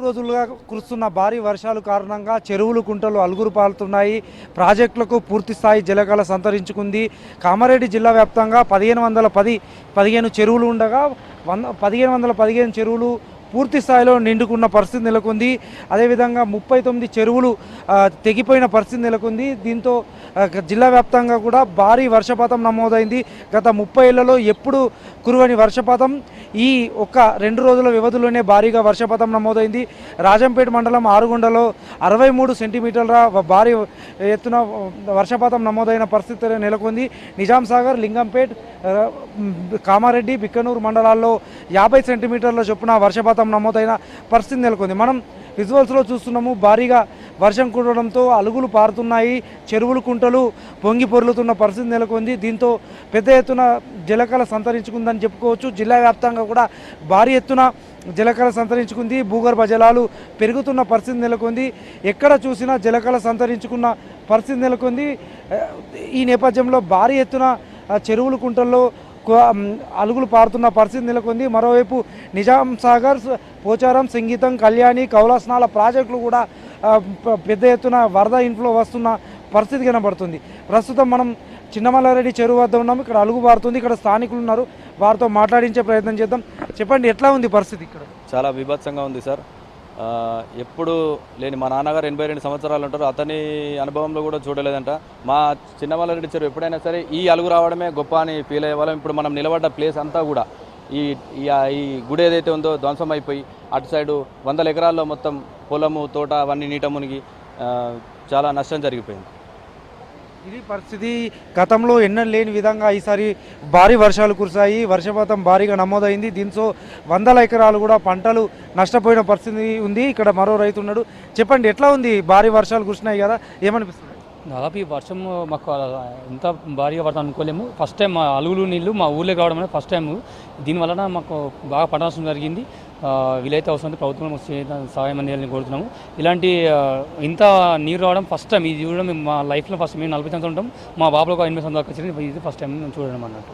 రోజులుగా కురుస్తున్న భారీ వర్షాల కారణంగా చెరువులు కుంటలు అలుగురు పాలుతున్నాయి. ప్రాజెక్టులకు పూర్తి స్థాయి జలకళ సంతరించుకుంది. కామారెడ్డి జిల్లా వ్యాప్తంగా 1515 చెరువులు ఉండగా 1515 చెరువులు పూర్తి స్థాయిలో నిండుకున్న పరిస్థితి నెలకొంది. అదేవిధంగా 39 చెరువులు తెగిపోయిన పరిస్థితి నెలకొంది. దీంతో జిల్లా వ్యాప్తంగా కూడా భారీ వర్షపాతం నమోదైంది. గత 30 ఏళ్లలో ఎప్పుడు కురవని వర్షపాతం ఈ ఒక్క 2 రోజుల వ్యవధిలోనే భారీగా వర్షపాతం నమోదైంది. రాజంపేట మండలం ఆరుగొండలో 63 సెంటీమీటర్ల భారీ ఎత్తున వర్షపాతం నమోదైన పరిస్థితి నెలకొంది. నిజాం సాగర్, లింగంపేట్, కామారెడ్డి, బిక్కనూరు మండలాల్లో 50 సెంటీమీటర్ల చొప్పున వర్షపాతం నమోదైన పరిస్థితి నెలకొంది. మనం విజువల్స్లో చూస్తున్నాము. భారీగా వర్షం కురవడంతో అలుగులు పారుతున్నాయి. చెరువులు కుంటలు పొంగి పొర్లుతున్న పరిస్థితి నెలకొంది. దీంతో పెద్ద ఎత్తున జలకళ సంతరించుకుందని చెప్పుకోవచ్చు. జిల్లా వ్యాప్తంగా కూడా భారీ ఎత్తున జలకళ సంతరించుకుంది. భూగర్భ జలాలు పెరుగుతున్న పరిస్థితి నెలకొంది. ఎక్కడ చూసినా జలకళ సంతరించుకున్న పరిస్థితి నెలకొంది. ఈ నేపథ్యంలో భారీ ఎత్తున చెరువులు కుంటల్లో అలుగులు పారుతున్న పరిస్థితి నెలకొంది. మరోవైపు నిజాం సాగర్, పోచారం, సంగీతం, కళ్యాణి, కౌలాస్నాల ప్రాజెక్టులు కూడా పెద్ద ఎత్తున వరద ఇన్ఫ్లో వస్తున్న పరిస్థితి కనబడుతుంది. ప్రస్తుతం మనం చిన్నమల్లారెడ్డి చెరువు వద్ద ఉన్నాము. ఇక్కడ అలుగు పారుతుంది. ఇక్కడ స్థానికులు ఉన్నారు, వారితో మాట్లాడించే ప్రయత్నం చేద్దాం. చెప్పండి, ఎట్లా ఉంది పరిస్థితి ఇక్కడ? చాలా బీభత్సంగా ఉంది సార్. ఎప్పుడు లేని మా నాన్నగారు 82 సంవత్సరాలు ఉంటారు. అతని అనుభవంలో కూడా చూడలేదంట. మా చిన్నమల్లారెడ్డి చెరువు ఎప్పుడైనా సరే ఈ అలుగు రావడమే గొప్ప అని ఫీల్ అయ్యేవాళ్ళం. ఇప్పుడు మనం నిలబడ్డ ప్లేస్ అంతా కూడా ఈ గుడి ఏదైతే ఉందో ధ్వంసం అయిపోయి అటు సైడు 100 ఎకరాల్లో మొత్తం పొలము, తోట అవన్నీ నీట మునిగి చాలా నష్టం జరిగిపోయింది. ఇది పరిస్థితి. గతంలో ఎన్నడూ లేని విధంగా ఈసారి భారీ వర్షాలు కురిశాయి. వర్షపాతం భారీగా నమోదైంది. దీంతో 100 ఎకరాలు కూడా పంటలు నష్టపోయిన పరిస్థితి ఉంది. ఇక్కడ మరో రైతు ఉన్నాడు. చెప్పండి, ఎట్లా ఉంది? భారీ వర్షాలు కురిసినాయి కదా, ఏమనిపిస్తుంది? దాదాపు ఈ వర్షం మాకు ఎంత భారీగా పడతాం అనుకోలేము. ఫస్ట్ టైం మా అలుగులు నీళ్ళు మా ఊళ్ళోకి రావడం అనేది ఫస్ట్ టైం. దీనివలన మాకు బాగా పంట నష్టం జరిగింది. వీలైతే అవసరం ప్రభుత్వం సహాయం అందించాలని కోరుతున్నాము. ఇలాంటి ఇంత నీరు రావడం ఫస్ట్ టైం. ఇది చూడడం మా లైఫ్లో ఫస్ట్. మేము 40 సంవత్సరాలు ఉంటాం. మా బాబులో ఒక 8 సంవత్సరాలు వచ్చింది. ఇది ఫస్ట్ టైం మేము చూడడం అన్నట్టు.